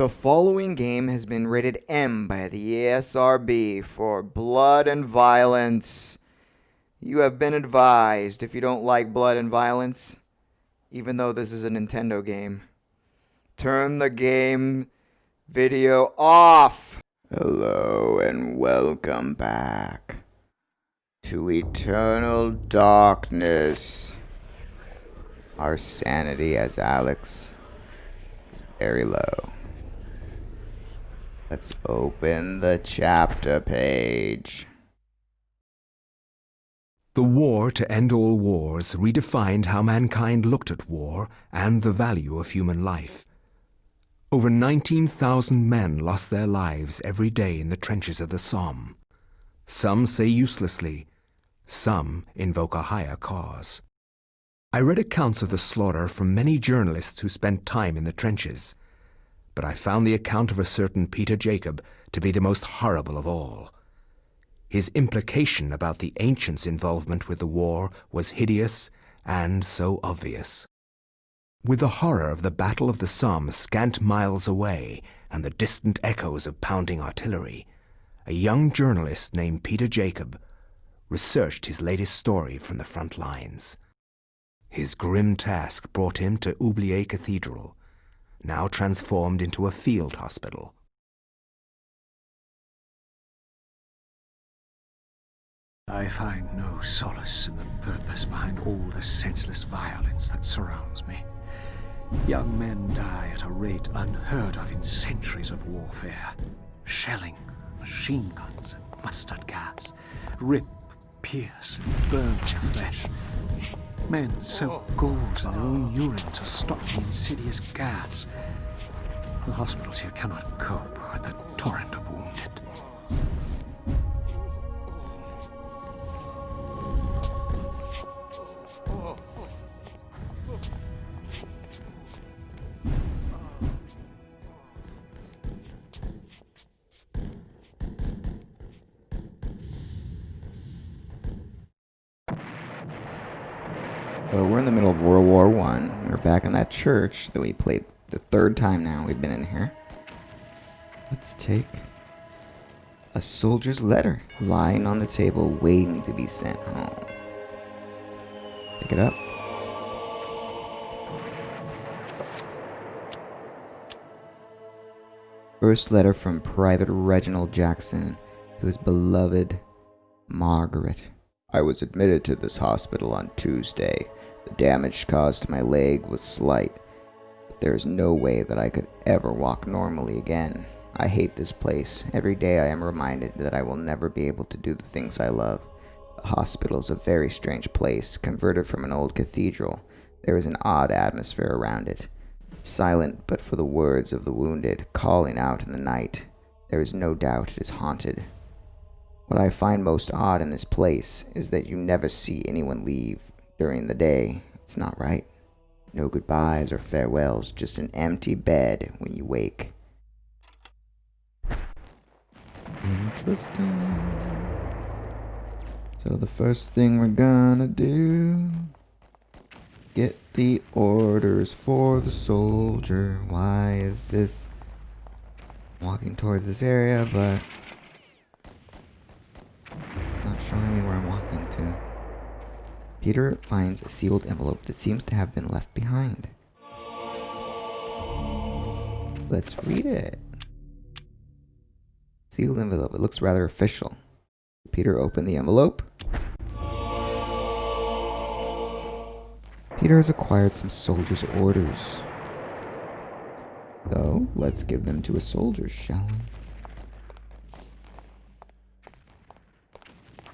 The following game has been rated M by the ESRB for blood and violence. You have been advised if you don't like blood and violence, even though this is a Nintendo game, turn the game video off. Hello and welcome back to Eternal Darkness. Our sanity as Alex is very low. Let's open the chapter page. The war to end all wars redefined how mankind looked at war and the value of human life. Over 19,000 men lost their lives every day in the trenches of the Somme. Some say uselessly, some invoke a higher cause. I read accounts of the slaughter from many journalists who spent time in the trenches, but I found the account of a certain Peter Jacob to be the most horrible of all. His implication about the ancients' involvement with the war was hideous and so obvious. With the horror of the Battle of the Somme scant miles away and the distant echoes of pounding artillery, a young journalist named Peter Jacob researched his latest story from the front lines. His grim task brought him to Oubliette Cathedral, now transformed into a field hospital. I find no solace in the purpose behind all the senseless violence that surrounds me. Young men die at a rate unheard of in centuries of warfare. Shelling, machine guns, and mustard gas rip, pierce, and burn their flesh. Men soak gauze in their own urine to stop the insidious gas. The hospitals here cannot cope with the torrent of wounded. We're in the middle of World War I. We're back in that church that we played the third time now we've been in here. Let's take a soldier's letter lying on the table waiting to be sent home. Pick it up. First letter from Private Reginald Jackson to his beloved Margaret. I was admitted to this hospital on Tuesday. The damage caused to my leg was slight, but there is no way that I could ever walk normally again. I hate this place. Every day I am reminded that I will never be able to do the things I love. The hospital is a very strange place, converted from an old cathedral. There is an odd atmosphere around it. Silent but for the words of the wounded, calling out in the night. There is no doubt it is haunted. What I find most odd in this place is that you never see anyone leave during the day. It's not right. No goodbyes or farewells, just an empty bed when you wake. Interesting. So the first thing we're gonna do, get the orders for the soldier. Why is this walking towards this area, but not showing me where I'm walking to? Peter finds a sealed envelope that seems to have been left behind. Let's read it. Sealed envelope. It looks rather official. Peter opened the envelope. Peter has acquired some soldiers' orders. So, let's give them to a soldier, shall we?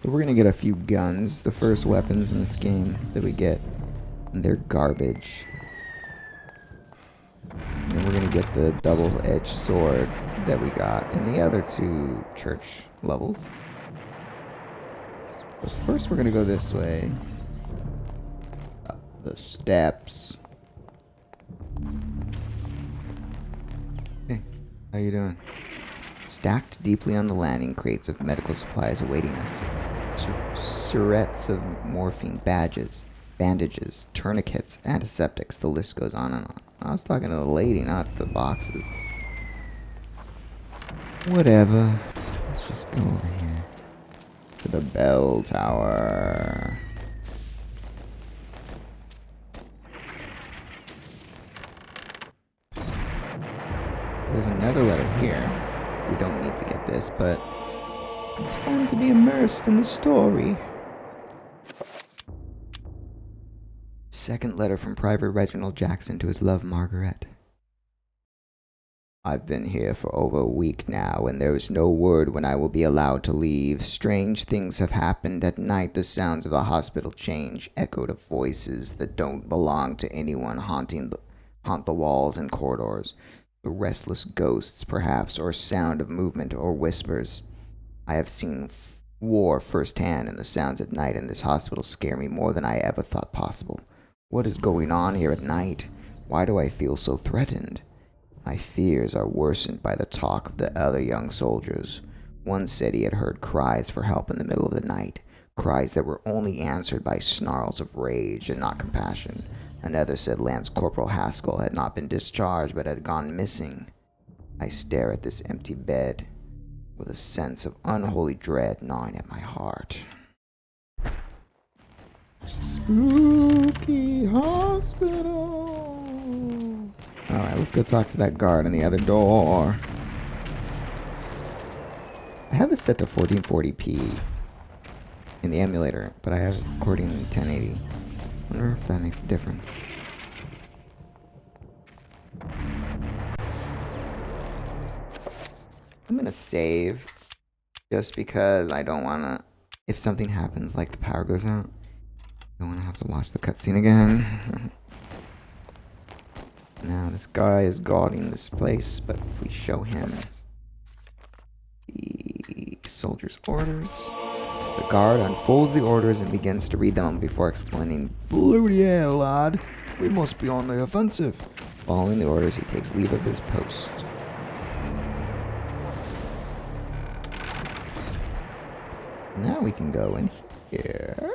So we're gonna get a few guns, the first weapons in this game that we get, and they're garbage. And then we're gonna get the double-edged sword that we got in the other two church levels. But first we're gonna go this way. Up the steps. Hey, how you doing? Stacked deeply on the landing, crates of medical supplies awaiting us. Syrettes of morphine, bandages, tourniquets, antiseptics, the list goes on and on. I was talking to the lady, not the boxes. Whatever. Let's just go over here. To the bell tower. There's another letter here. We don't need to get this, but it's fun to be immersed in the story. Second letter from Private Reginald Jackson to his love, Margaret. I've been here for over a week now, and there is no word when I will be allowed to leave. Strange things have happened. At night, the sounds of the hospital change, echoed of voices that don't belong to anyone haunt the walls and corridors. The restless ghosts, perhaps, or sound of movement or whispers. I have seen war firsthand, and the sounds at night in this hospital scare me more than I ever thought possible. What is going on here at night? Why do I feel so threatened? My fears are worsened by the talk of the other young soldiers. One said he had heard cries for help in the middle of the night, cries that were only answered by snarls of rage and not compassion. Another said Lance Corporal Haskell had not been discharged but had gone missing. I stare at this empty bed with a sense of unholy dread gnawing at my heart. Spooky hospital. Alright, let's go talk to that guard on the other door. I have it set to 1440p in the emulator, but I have it recording in 1080. I wonder if that makes a difference. I'm gonna save just because I don't wanna, if something happens like the power goes out, I don't wanna have to watch the cutscene again. Now this guy is guarding this place, but if we show him the soldier's orders, the guard unfolds the orders and begins to read them before explaining, "Bloody hell, lad, we must be on the offensive." Following the orders, he takes leave of his post. Now we can go in here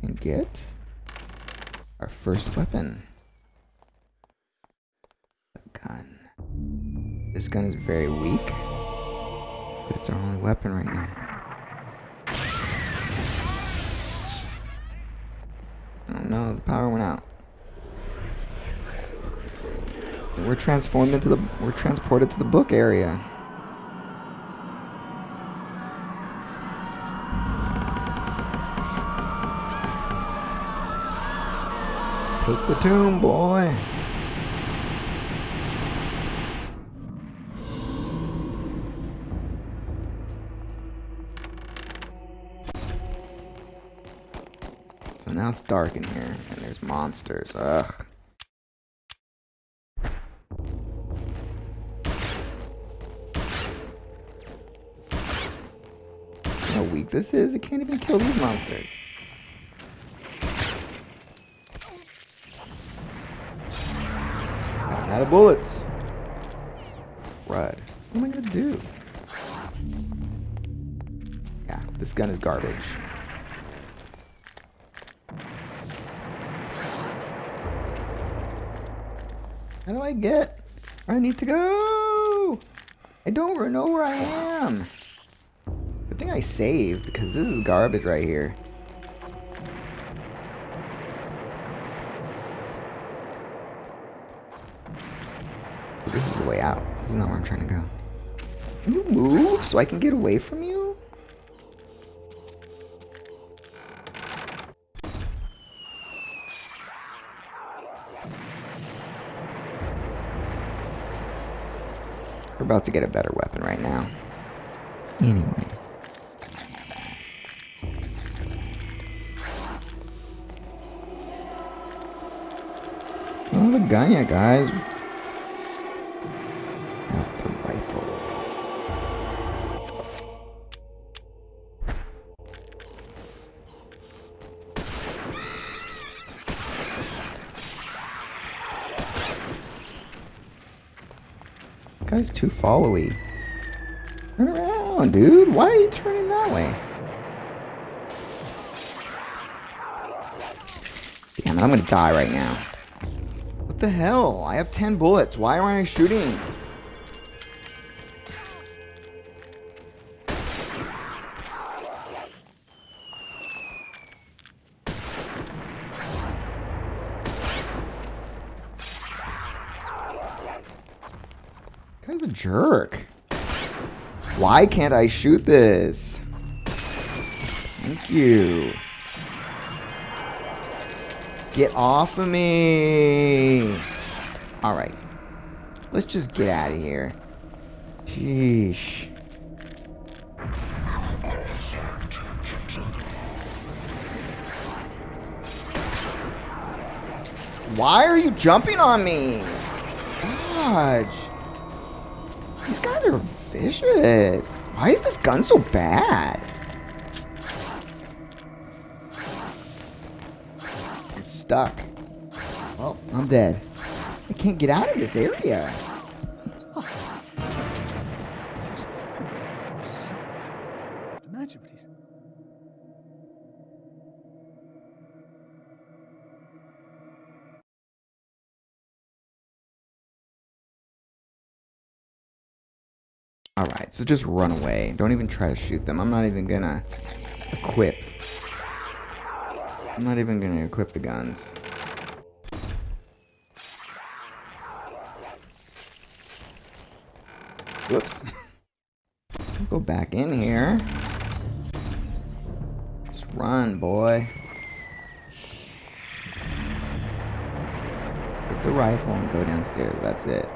and get our first weapon. A gun. This gun is very weak, but it's our only weapon right now. Oh no, the power went out. We're transported to the book area. Take the tomb, boy. So now it's dark in here, and there's monsters. Ugh. How weak this is. It can't even kill these monsters. Out of bullets. Right. What am I gonna do? Yeah, this gun is garbage. How do I get where I need to go? I don't know where I am. Good thing I saved, because this is garbage right here. This is the way out. This is not where I'm trying to go. Can you move so I can get away from you? We're about to get a better weapon right now. Anyway. Oh, the gun yet, guys. Not the rifle. Guy's too followy. Turn around, dude. Why are you turning that way? Damn it, I'm gonna die right now. What the hell? I have 10 bullets. Why aren't I shooting? a jerk. Why can't I shoot this? Thank you. Get off of me. Alright. Let's just get out of here. Sheesh. Why are you jumping on me? Dodge. These guys are vicious. Why is this gun so bad? I'm stuck. Well, I'm dead. I can't get out of this area. Imagine what he's... Alright, so just run away. Don't even try to shoot them. I'm not even gonna equip. I'm not even gonna equip the guns. Whoops. I'll go back in here. Just run, boy. Get the rifle and go downstairs. That's it.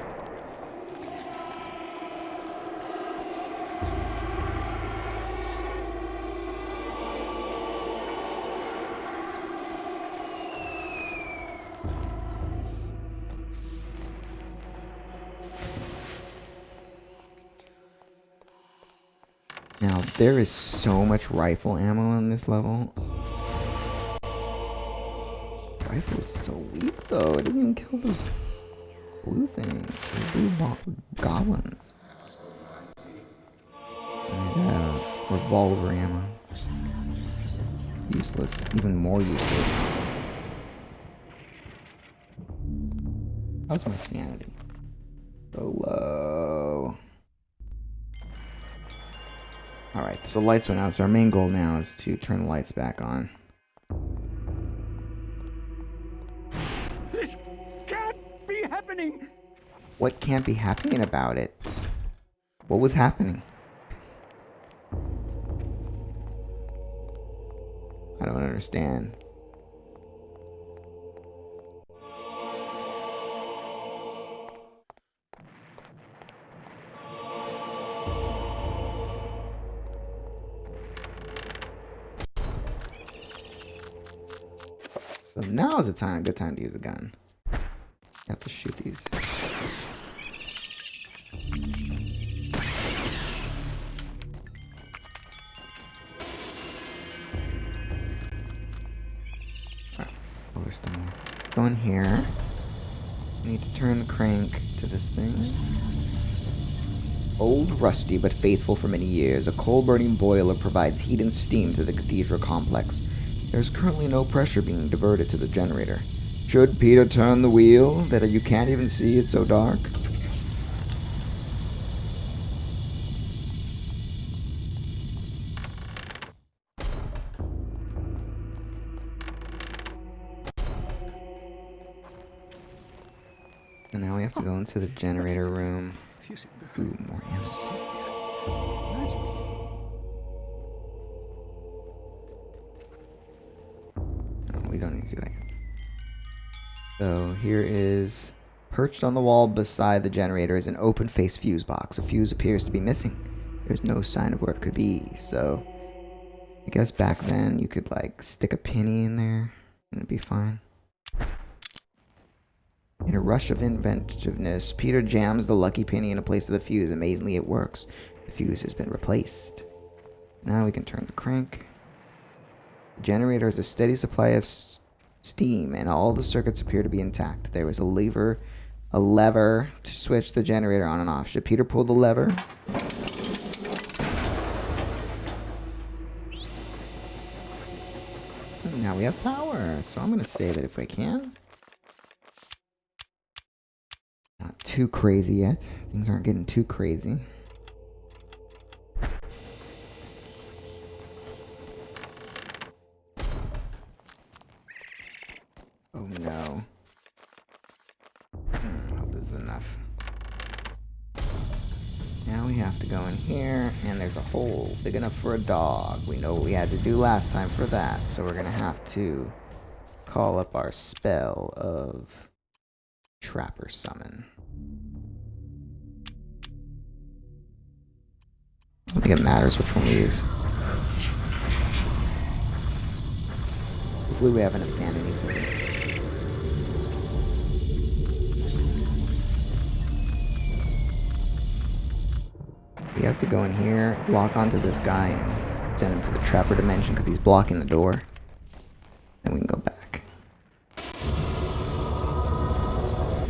Now, there is so much rifle ammo on this level. Rifle is so weak, though. It doesn't even kill those blue things. Those blue goblins. And, revolver ammo. Useless. Even more useless. How's my sanity? So low. Alright, so lights went out, so our main goal now is to turn the lights back on. This can't be happening! What can't be happening about it? What was happening? I don't understand. So now is a good time to use a gun. You have to shoot these. Alright, oh, there's still more. Go in here. We need to turn the crank to this thing. Old, rusty, but faithful for many years, a coal-burning boiler provides heat and steam to the cathedral complex. There's currently no pressure being diverted to the generator. Should Peter turn the wheel that you can't even see, it's so dark? And now we have to go into the generator room. Ooh, more ammo. Imagine what he's... We don't need to do that. So here is, perched on the wall beside the generator is an open-faced fuse box. A fuse appears to be missing. There's no sign of where it could be, so I guess back then you could like stick a penny in there and it'd be fine. In a rush of inventiveness, Peter jams the lucky penny in a place of the fuse. Amazingly, it works. The fuse has been replaced. Now we can turn the crank. The generator has a steady supply of steam, and all the circuits appear to be intact. There is a lever to switch the generator on and off. Should Peter pull the lever? Now we have power, so I'm going to save it if I can. Not too crazy yet. Things aren't getting too crazy. Oh no. I hope this is enough. Now we have to go in here, and there's a hole big enough for a dog. We know what we had to do last time for that, so we're gonna have to call up our spell of Trapper Summon. I don't think it matters which one we use. Hopefully we have enough sanity for this. We have to go in here, lock onto this guy, and send him to the Trapper Dimension because he's blocking the door. Then we can go back.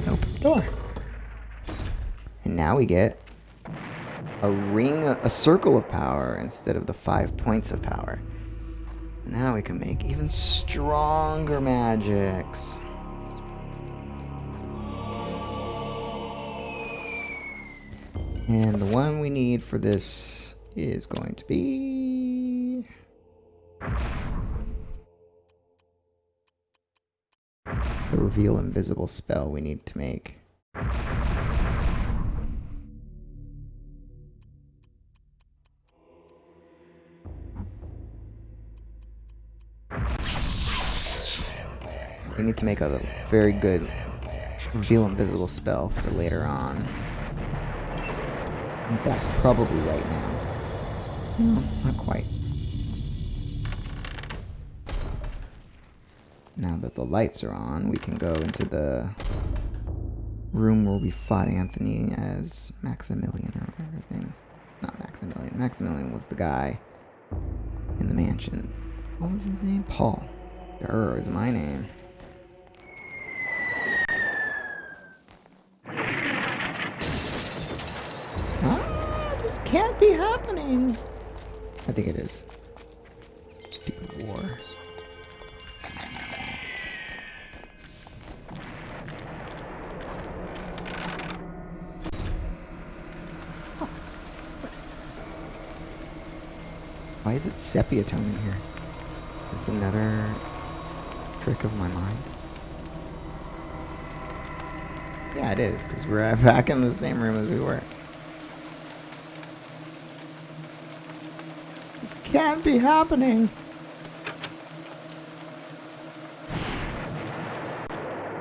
Open the door. And now we get a ring, a circle of power instead of the 5 points of power. Now we can make even stronger magics. And the one we need for this is going to be the reveal invisible spell we need to make. We need to make a very good reveal invisible spell for later on. In fact, probably right now. No, not quite. Now that the lights are on, we can go into the room where we fought Anthony as Maximilian, or whatever his name is. Not Maximilian. Maximilian was the guy in the mansion. What was his name? Paul. Durr is my name. This can't be happening. I think it is. Stupid wars. Why is it sepia tone in here? Is this another trick of my mind? Yeah, it is, because we're back in the same room as we were. This can't be happening.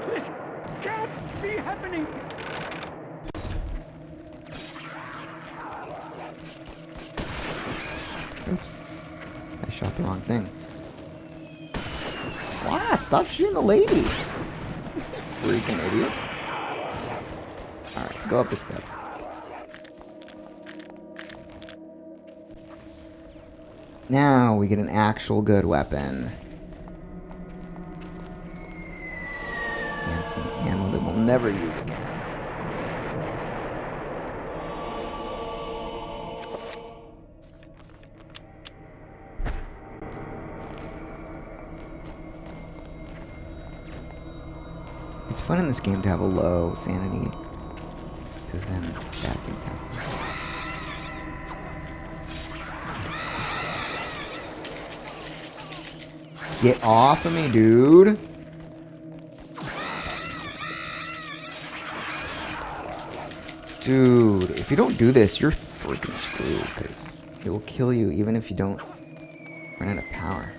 This can't be happening! Oops. I shot the wrong thing. Wow, stop shooting the lady. Freaking idiot. Alright, go up the steps. Now we get an actual good weapon. And some ammo that we'll never use again. It's fun in this game to have a low sanity, because then bad things happen. Get off of me, dude! Dude, if you don't do this, you're freaking screwed, because it will kill you even if you don't run out of power.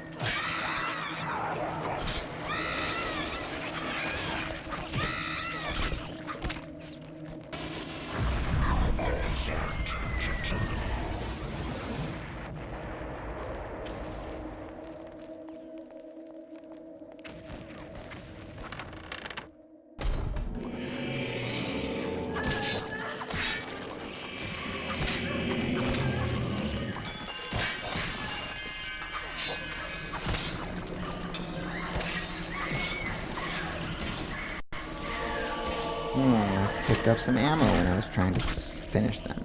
I picked up some ammo when I was trying to finish them.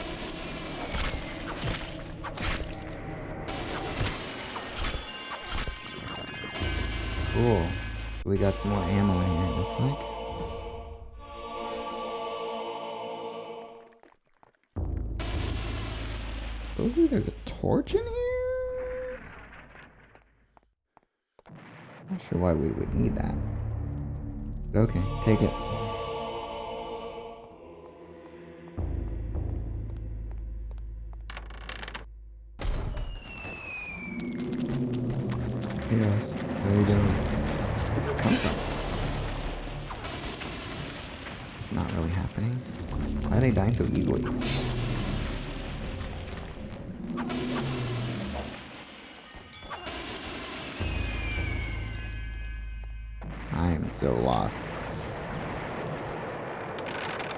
Cool. We got some more ammo in here, it looks like. Supposedly there's a torch in here? Not sure why we would need that. But okay, take it. Hey guys, how you doing? Where did it come from? It's not really happening. Why are they dying so easily? I am so lost.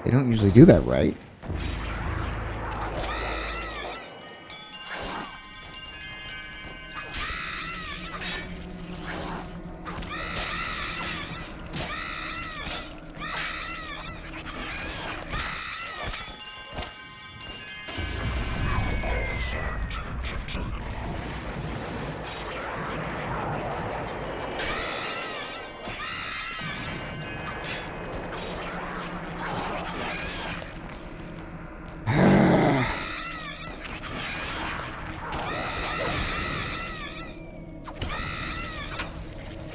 They don't usually do that, right?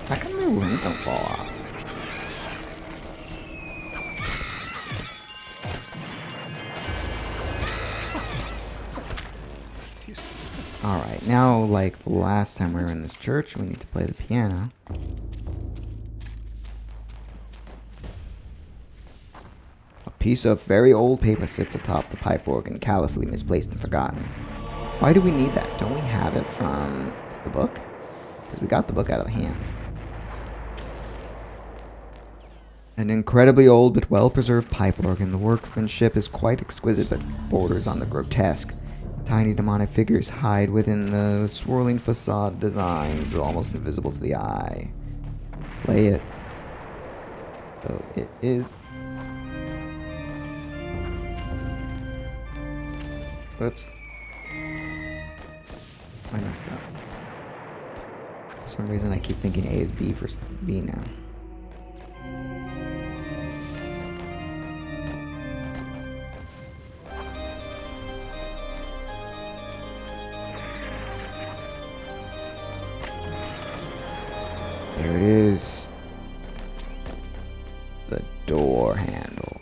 How come my limbs don't fall off? Alright, now like the last time we were in this church, we need to play the piano. A piece of very old paper sits atop the pipe organ, callously misplaced and forgotten. Why do we need that? Don't we have it from the book? Because we got the book out of the hands. An incredibly old but well-preserved pipe organ. The workmanship is quite exquisite but borders on the grotesque. Tiny demonic figures hide within the swirling facade designs, almost invisible to the eye. Play it. So it is... Whoops. I messed up. For some reason I keep thinking A is B for B now. There it is. The door handle.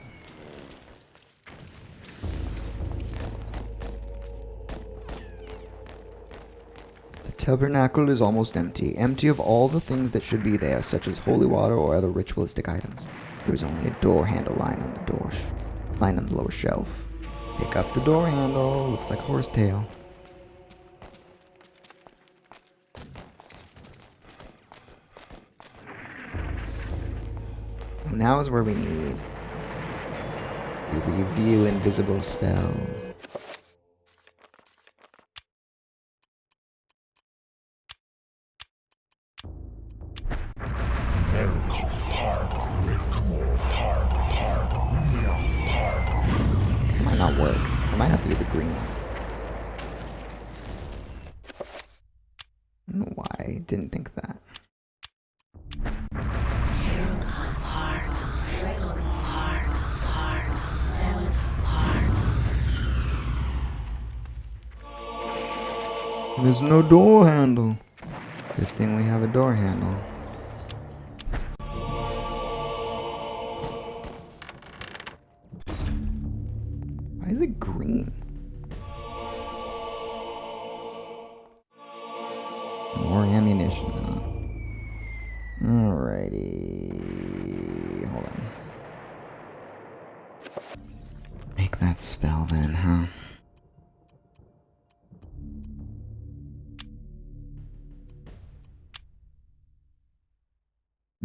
The tabernacle is almost empty. Empty of all the things that should be there, such as holy water or other ritualistic items. There is only a door handle lying on the lower shelf. Pick up the door handle. Looks like a horse tail. Now is where we need to reveal invisible spell. It might not work. I might have to do the green one. I don't know why I didn't think of that. There's no door handle. Good thing we have a door handle. Why is it green? More ammunition, huh? Alrighty. Hold on. Make that spell then, huh?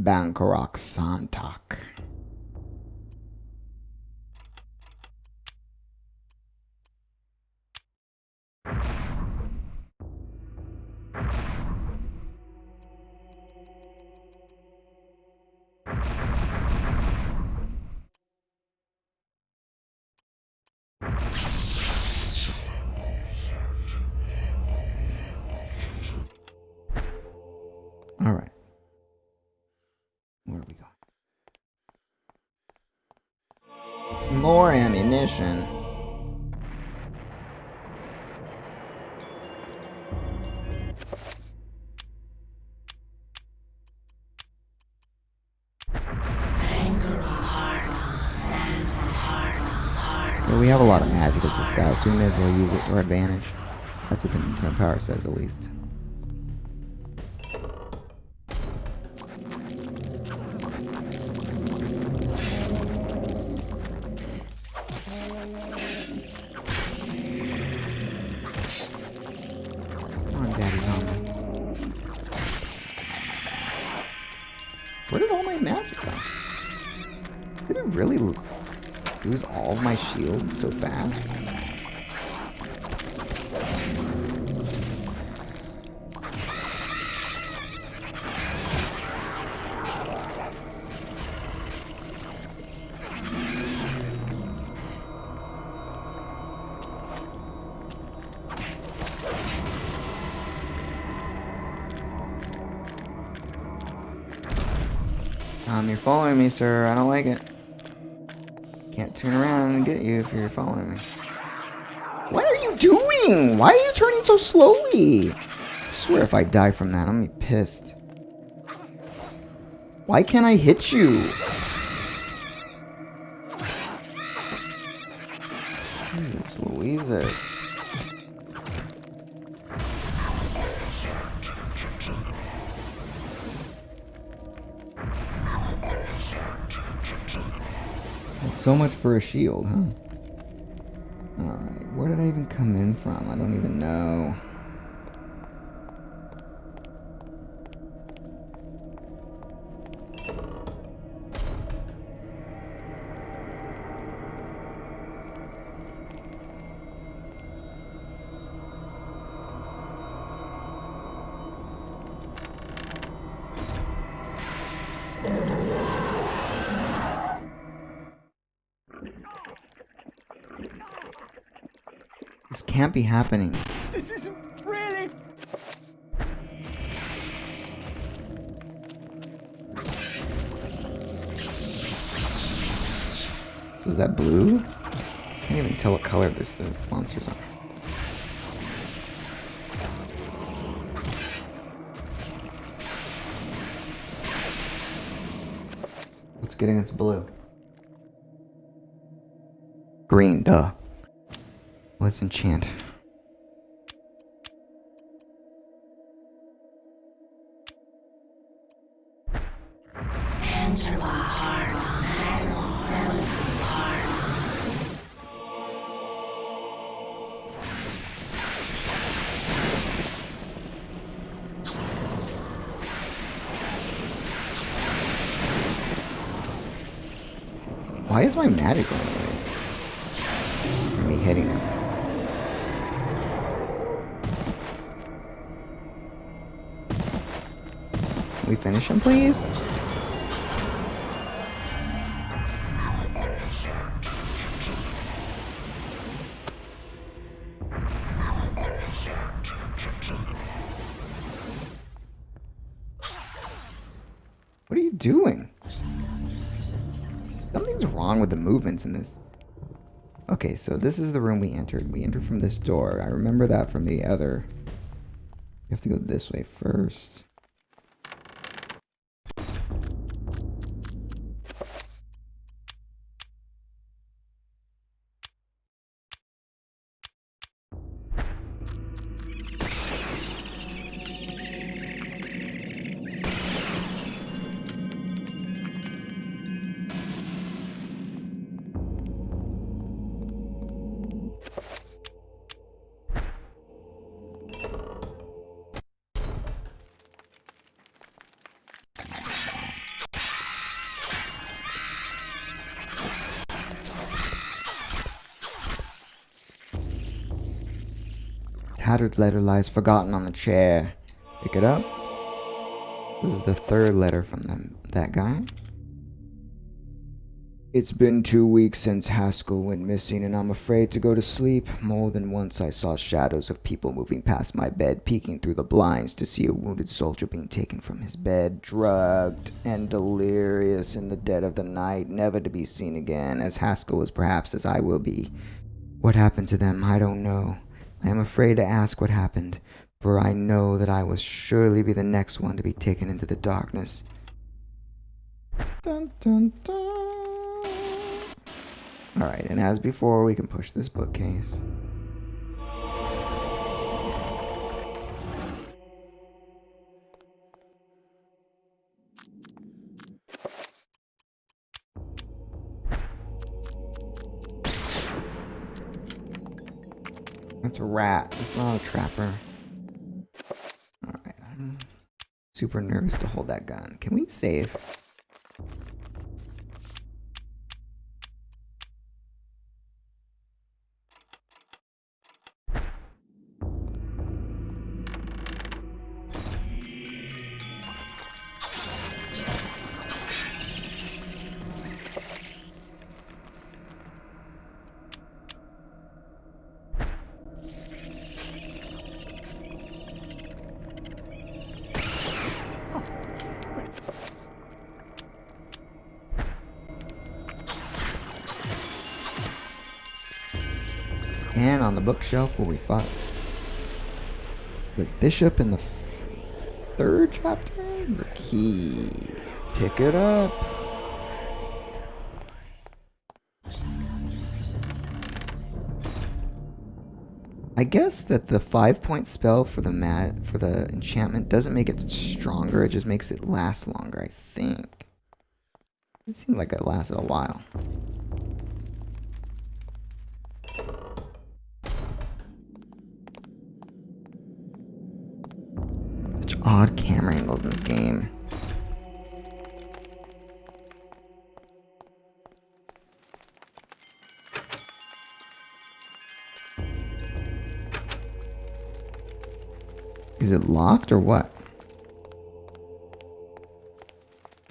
Bankarok Santak. All right. Where are we going? More ammunition. Well, we have a lot of magic as this guy, so we may as well use it to our advantage. That's what the power says, at least. Where did all my magic go? Did it really lose all of my shields so fast? You're following me, sir. I don't like it. Can't turn around and get you if you're following me. What are you doing? Why are you turning so slowly? I swear if I die from that, I'm gonna be pissed. Why can't I hit you? Jesus Louises. So much for a shield, huh? Alright, where did I even come in from? I don't even know. This can't be happening. This isn't really... So is that blue? Can't even tell what color the monsters are. What's good against blue? Green, duh. Let's enchant. Enter my heart and seldom pardon. Why is my magic going away? Me hitting him. Can we finish him, please? What are you doing? Something's wrong with the movements in this. Okay, so this is the room we entered. We entered from this door. I remember that from the other. You have to go this way first. Tattered letter lies forgotten on the chair. Pick it up. This is the third letter from that guy. It's been 2 weeks since Haskell went missing, and I'm afraid to go to sleep. More than once I saw shadows of people moving past my bed, peeking through the blinds to see a wounded soldier being taken from his bed, drugged and delirious in the dead of the night, never to be seen again, as Haskell was perhaps as I will be. What happened to them, I don't know. I am afraid to ask what happened, for I know that I will surely be the next one to be taken into the darkness. Dun, dun, dun. Alright, and as before, we can push this bookcase. That's a rat. It's not a trapper. Alright, I'm super nervous to hold that gun. Can we save? And on the bookshelf where we fought the bishop in the third chapter, the key. Pick it up. I guess that the 5-point spell for the enchantment doesn't make it stronger, it just makes it last longer, I think. It seemed like it lasted a while. Such odd camera angles in this game. Is it locked or what?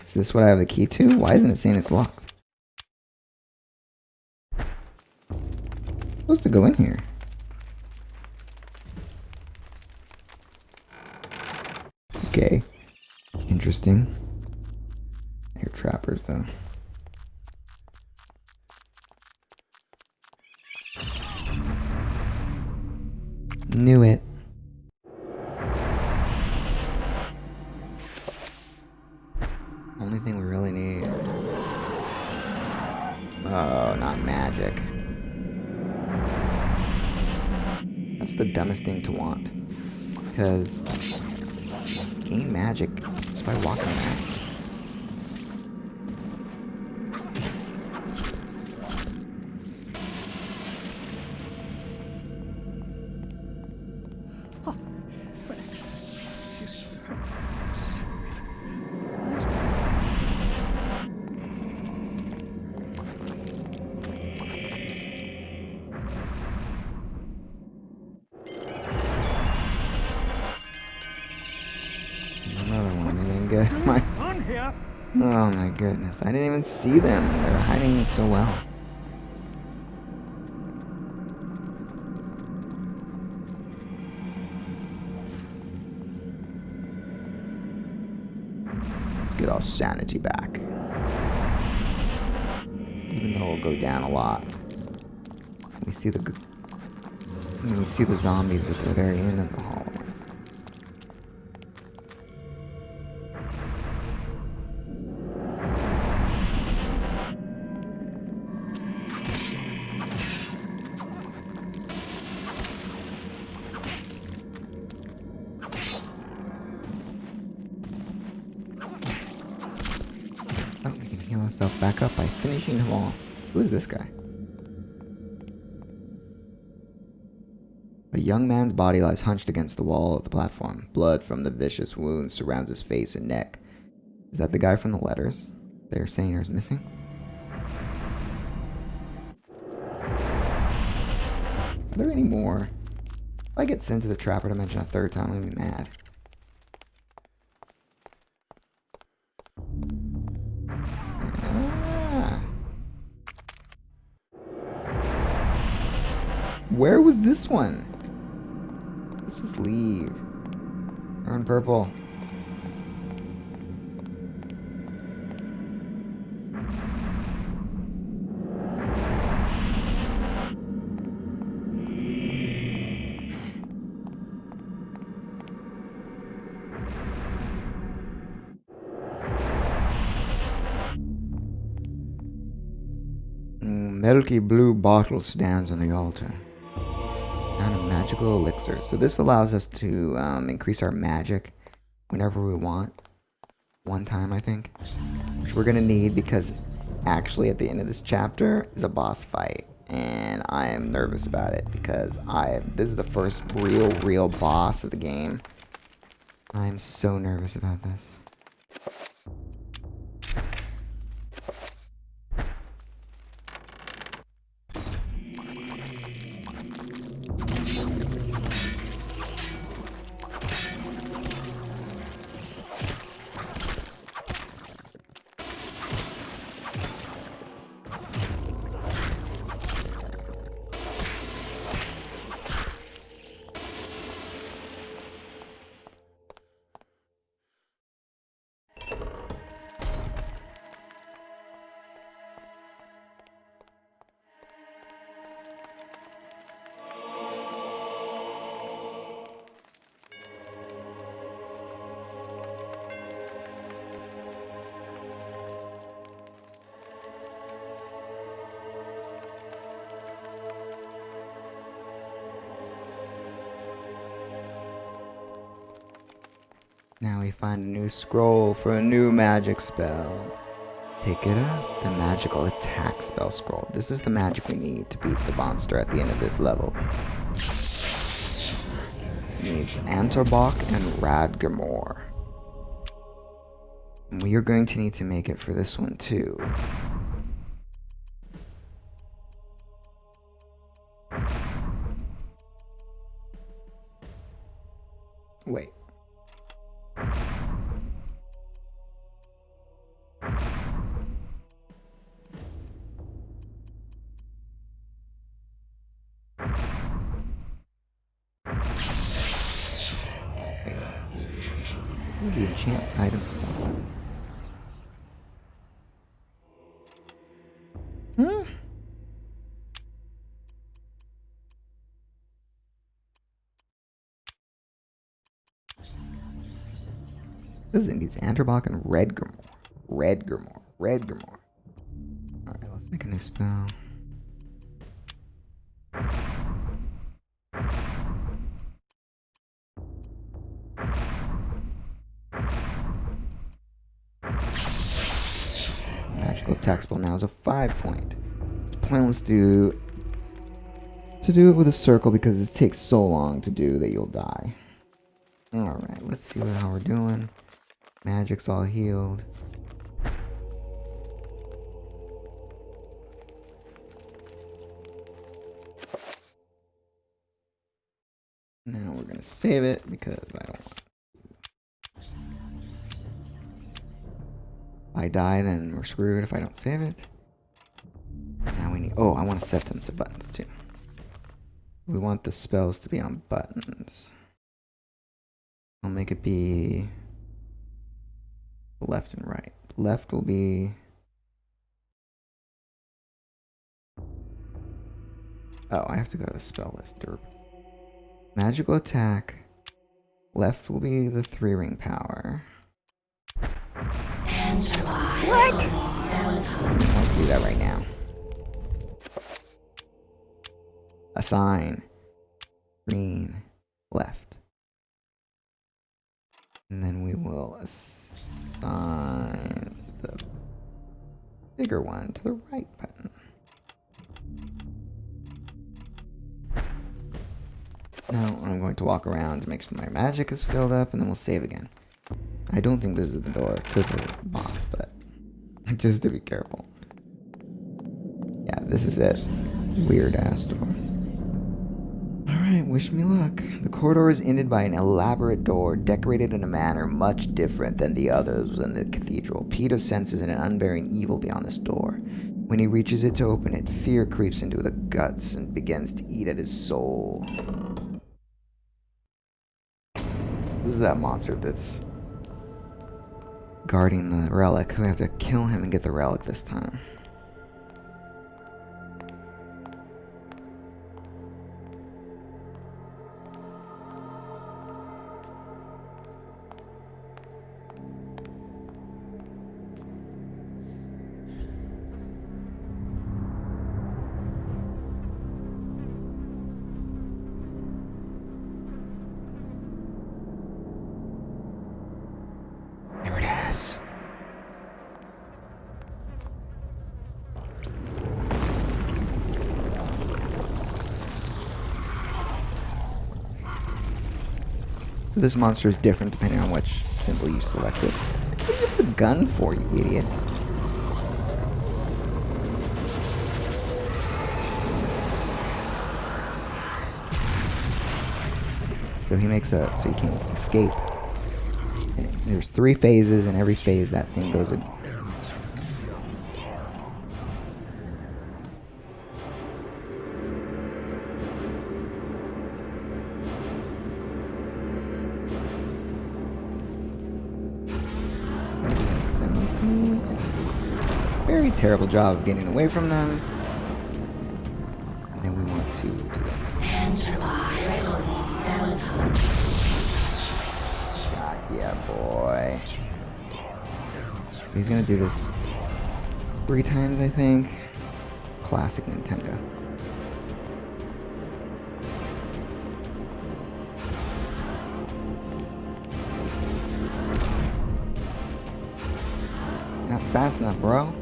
Is this what I have the key to? Why isn't it saying it's locked? I'm supposed to go in here. Okay. Interesting. I hear trappers though. Knew it. Only thing we really need is... Oh, not magic. That's the dumbest thing to want. Because... gain magic just by walking around. Oh my goodness, I didn't even see them. They're hiding so well. Let's get our sanity back. Even though it'll go down a lot. We see the zombies at the very end of the hallways. Himself back up by finishing him off. Who is this guy? A young man's body lies hunched against the wall of the platform. Blood from the vicious wounds surrounds his face and neck. Is that the guy from the letters they're saying is missing? Are there any more? If I get sent to the trapper dimension a third time, I'm gonna be mad. Where was this one? Let's just leave. Earn purple. Milky blue bottle stands on the altar. And a magical elixir. So this allows us to increase our magic whenever we want. One time, I think. Which we're going to need because actually at the end of this chapter is a boss fight. And I am nervous about it because this is the first real boss of the game. I'm so nervous about this. Now we find a new scroll for a new magic spell. Pick it up. The magical attack spell scroll. This is the magic we need to beat the monster at the end of this level. Needs Antorbach and Radgamor. We are going to need to make it for this one too. Wait. The enchant item spell. This is needs Antorbach and Redgrimor. Redgrimor. Alright, let's make a new spell. Magical attack spell now is a 5-point. It's pointless to do it with a circle because it takes so long to do that you'll die. Alright, let's see how we're doing. Magic's all healed. Now we're gonna save it because I don't want. If I die, then we're screwed if I don't save it. Now we need. Oh, I want to set them to buttons too. We want the spells to be on buttons. I'll make it be left and right. Left will be. Oh, I have to go to the spell list. Derp. Magical attack. Left will be the 3-ring power. What? I'll do that right now. Assign. Green. Left. And then we will assign the bigger one to the right button. Now I'm going to walk around to make sure my magic is filled up, and then we'll save again. I don't think this is the door to the boss, but just to be careful. Yeah, this is it. Weird ass door. Alright, wish me luck. The corridor is ended by an elaborate door decorated in a manner much different than the others in the cathedral. Peter senses an unbearing evil beyond this door. When he reaches it to open it, fear creeps into the guts and begins to eat at his soul. This is that monster that's guarding the relic. We have to kill him and get the relic this time. There it is. This monster is different depending on which symbol you selected. What do you have the gun for, you idiot? So he makes so you can escape. And there's 3 phases, and every phase that thing goes in. Very terrible job of getting away from them. And then we want to do this. God, yeah, boy. He's gonna do this 3 times, I think. Classic Nintendo. Not fast enough, bro.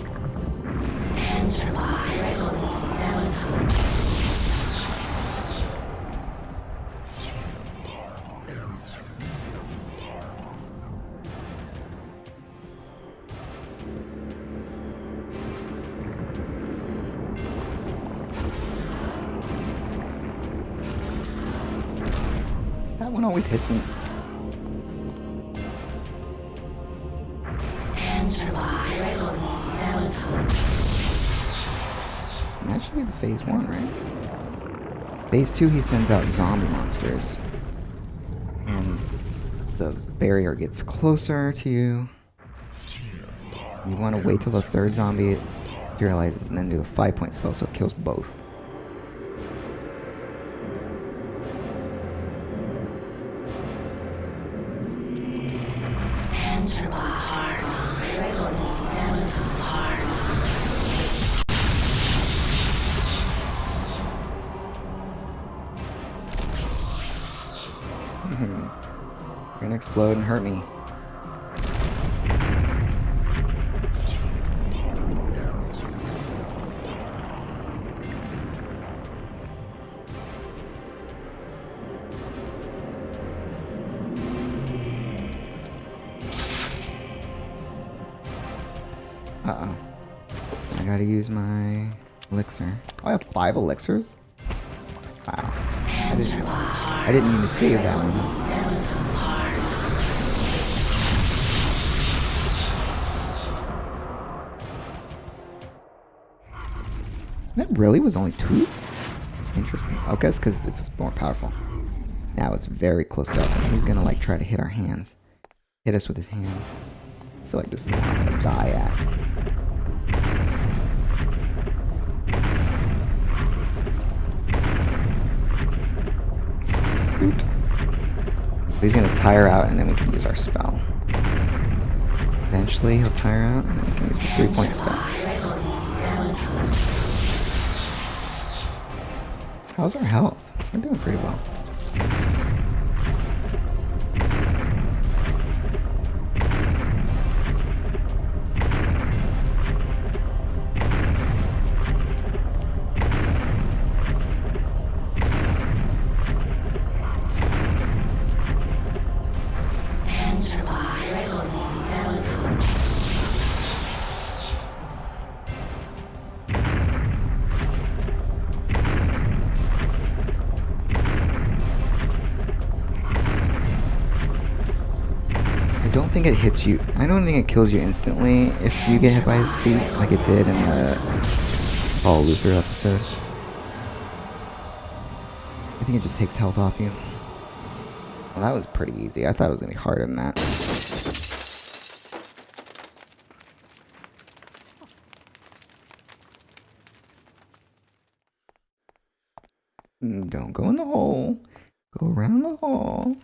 That one always hits me. And that should be the phase 1, right? Phase 2, he sends out zombie monsters. And the barrier gets closer to you. You want to wait till the 3rd zombie materializes and then do a 5-point spell so it kills both. You're gonna explode and hurt me. Uh-oh. I gotta use my elixir. Oh, I have 5 elixirs? Wow. I didn't mean to save that one. That really was only 2? Interesting. Okay, it's because it's more powerful. Now it's very close up. And he's gonna like try to hit our hands. Hit us with his hands. I feel like this is what I'm gonna die at. He's gonna tire out and then we can use our spell. Eventually he'll tire out and then we can use the 3-point spell. How's our health? We're doing pretty well. I don't think it hits you. I don't think it kills you instantly if you get hit by his feet, like it did in the Paul Luther episode. I think it just takes health off you. Well, that was pretty easy. I thought it was gonna be harder than that. Don't go in the hole. Go around the hole.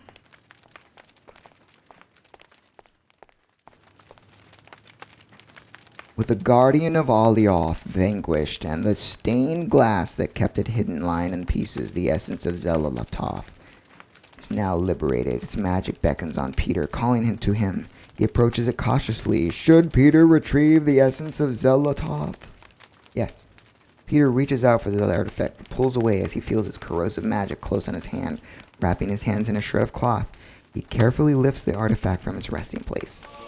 With the guardian of Alioth vanquished, and the stained glass that kept it hidden lying in pieces, the essence of Zelalototh is now liberated. Its magic beckons on Peter, calling him to him. He approaches it cautiously. Should Peter retrieve the essence of Zelalototh? Yes. Peter reaches out for the artifact, but pulls away as he feels its corrosive magic close on his hand, wrapping his hands in a shred of cloth. He carefully lifts the artifact from its resting place.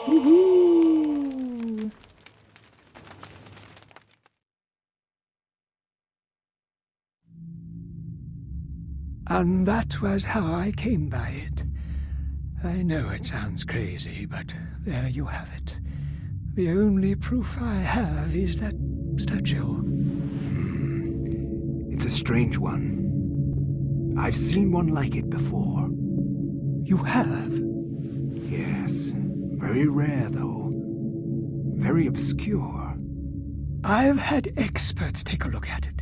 Woohoo! And that was how I came by it. I know it sounds crazy, but there you have it. The only proof I have is that statue. It's a strange one. I've seen one like it before. You have? Yes. Very rare, though. Very obscure. I've had experts take a look at it,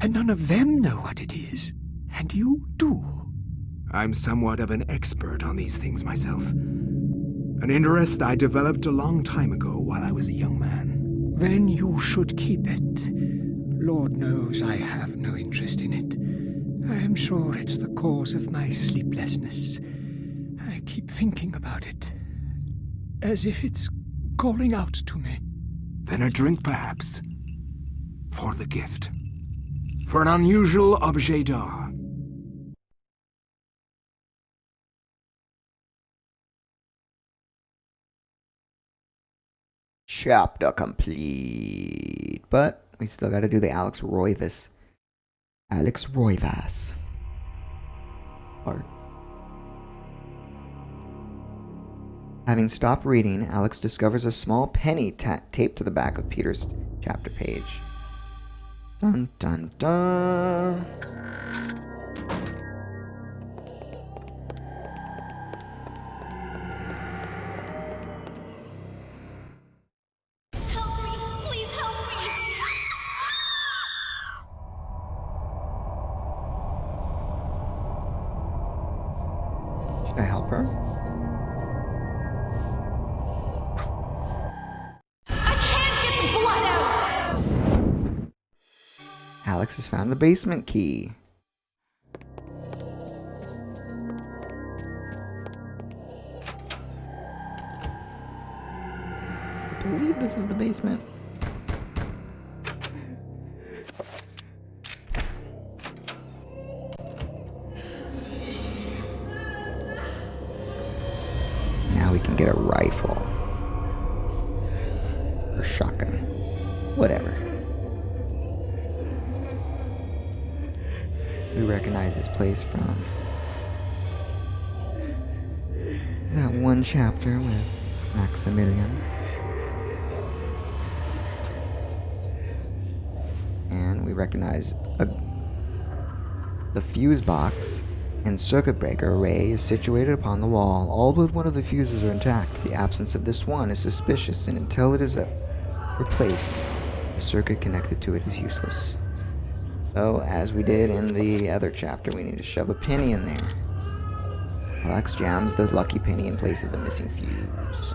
and none of them know what it is. And you do. I'm somewhat of an expert on these things myself. An interest I developed a long time ago while I was a young man. Then you should keep it. Lord knows I have no interest in it. I am sure it's the cause of my sleeplessness. I keep thinking about it, as if it's calling out to me. Then a drink, perhaps. For the gift. For an unusual objet d'art. Chapter complete. But we still gotta do the Alex Roivas. Alex Roivas part. Having stopped reading, Alex discovers a small penny taped to the back of Peter's chapter page. Dun dun dun. Help me! Please help me! Should I help her? I can't get the blood out! Alex has found the basement key. I believe this is the basement. Now we can get a rifle. Or shotgun. Whatever. We recognize this place from that one chapter with Maximilian. And we recognize the fuse box and circuit breaker array is situated upon the wall. All but one of the fuses are intact. The absence of this one is suspicious, and until it is replaced, the circuit connected to it is useless. So, as we did in the other chapter, we need to shove a penny in there. Alex jams the lucky penny in place of the missing fuse.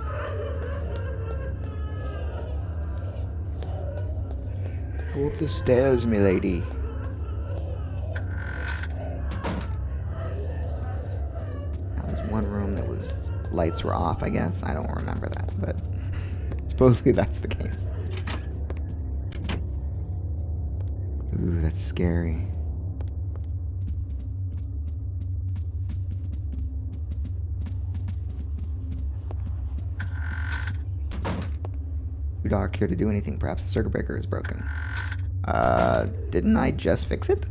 Go up the stairs, milady. Now, there's one room that was lights were off, I guess. I don't remember that, but supposedly that's the case. Ooh, that's scary. Too dark here to do anything. Perhaps the circuit breaker is broken. Didn't I just fix it?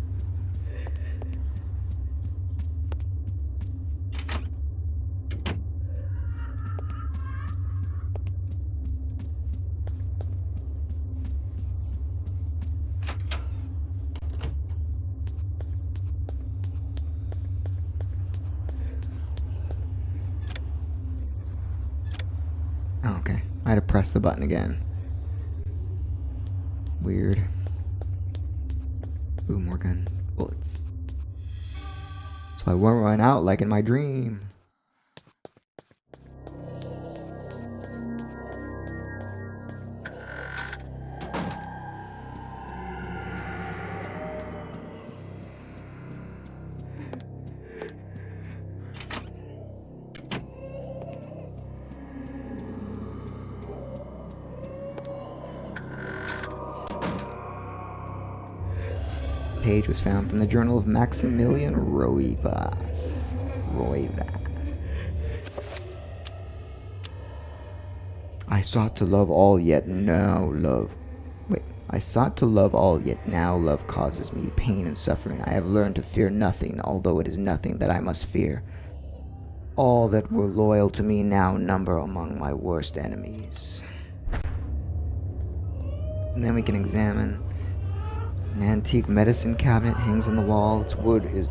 Oh, okay. I had to press the button again. Weird. Ooh, more gun bullets. So I won't run out like in my dream. Page was found from the journal of Maximilian Roivas. destroy that. I sought to love all, yet now love... Wait. I sought to love all, yet now love causes me pain and suffering. I have learned to fear nothing, although it is nothing that I must fear. All that were loyal to me now number among my worst enemies. And then we can examine. An antique medicine cabinet hangs on the wall. Its wood is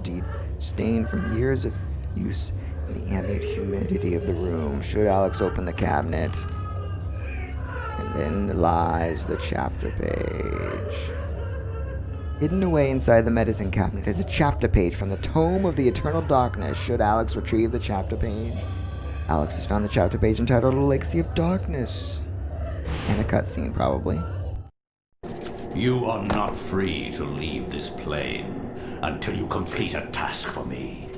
stained from years of use in the ambient humidity of the room. Should Alex open the cabinet? And then lies the chapter page. Hidden away inside the medicine cabinet is a chapter page from the Tome of the Eternal Darkness. Should Alex retrieve the chapter page? Alex has found the chapter page entitled A Legacy of Darkness. And a cutscene, probably. You are not free to leave this plane until you complete a task for me.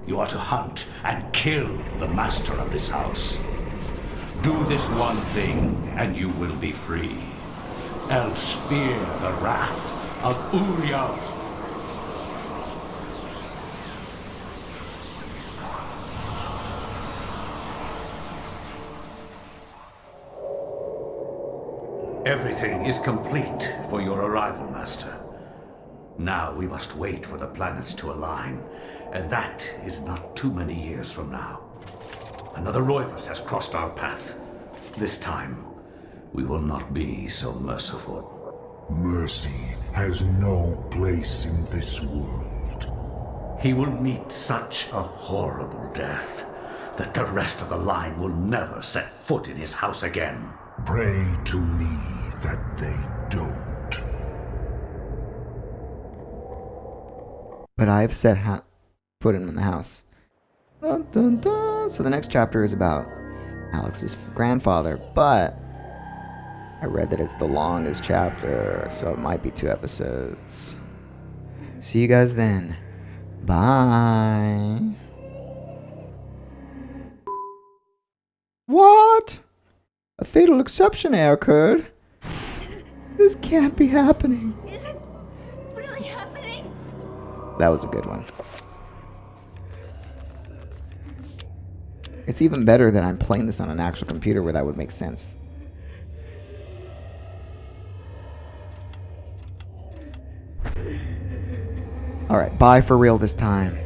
You are to hunt and kill the master of this house. Do this one thing, and you will be free. Else fear the wrath of Ulyav. Everything is complete for your arrival, Master. Now we must wait for the planets to align, and that is not too many years from now. Another Roivus has crossed our path. This time, we will not be so merciful. Mercy has no place in this world. He will meet such a horrible death that the rest of the line will never set foot in his house again. Pray to me that they don't. But I have set foot in the house. Dun, dun, dun. So the next chapter is about Alex's grandfather, but I read that it's the longest chapter, so it might be 2 episodes. See you guys then. Bye. What? A fatal exception error occurred? This can't be happening. Is it really happening? That was a good one. It's even better that I'm playing this on an actual computer where that would make sense. Alright, bye for real this time.